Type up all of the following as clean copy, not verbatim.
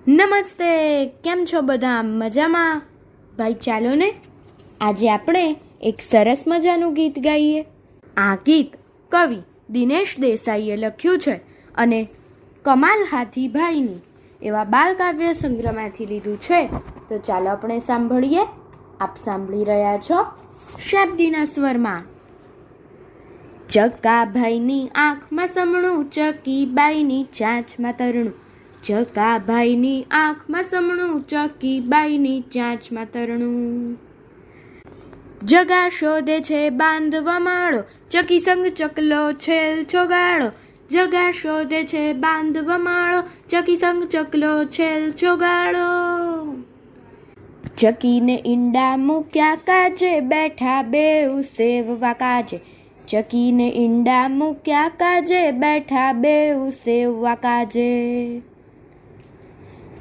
નમસ્તે, કેમ છો બધા? મજામાં? ભાઈ ચાલો ને આજે આપણે એક સરસ મજાનું ગીત ગાઈએ. આ ગીત કવિ દિનેશ દેસાઈએ લખ્યું છે અને કમાલ હાથીભાઈની એવા બાલકાવ્ય સંગ્રહમાંથી લીધું છે. તો ચાલો આપણે સાંભળીએ. આપ સાંભળી રહ્યા છો શાબ્દીના સ્વરમાં. ચકાભાઈની આંખમાં સમણું, ચકીબાઈની ચાંચમાં તરણું. ચકાભાઈની આંખમાં સમણું, ચકીબાઈની ચાંચમાં તરણું. જગા શોધે છે બાંધવા માળો, ચકી સંગ ચકલો છેલ છોગાળો. જગા શોધે છે બાંધવા માળો, ચકી સંગ ચકલો છેલ છોગાળો. ચકીને ઈંડા મૂક્યા કાજે, બેઠા બેઉ સેવવા કાજે. ચકીને ઈંડા મૂક્યા કાજે, બેઠા બેઉ સેવવા કાજે.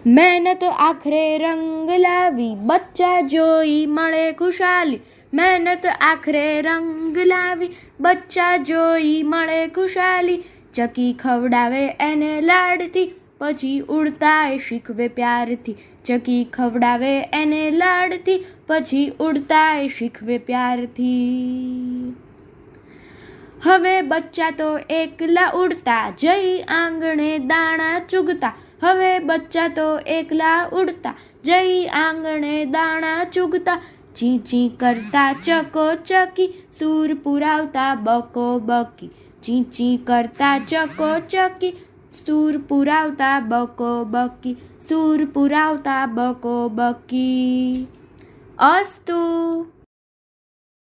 મહેનત આખરે રંગ લાવી, બચ્ચા જોઈ મળે ખુશાલી. મહેનત આખરે રંગ લાવી, બચ્ચા જોઈ મળે ખુશાલી. ચકી ખવડાવે એને લાડથી, પછી ઉડતાય શીખવે પ્યારથી. ચકી ખવડાવે એને લાડથી, પછી ઉડતાય શીખવે પ્યારથી. હવે બચ્ચા તો એકલા ઉડતા, જઈ આંગણે દાણા ચૂગતા. હવે બચ્ચા તો એકલા ઉડતા, જઈ આંગણે દાણા ચૂગતા. ચી ચી કરતા ચકો ચકી, સૂર પુરાવતા બકો બકી. ચી ચી કરતા ચકો ચકી, સૂર પુરાવતા બકો બકી. સૂર પુરાવતા બકો બકી. અસ્તુ.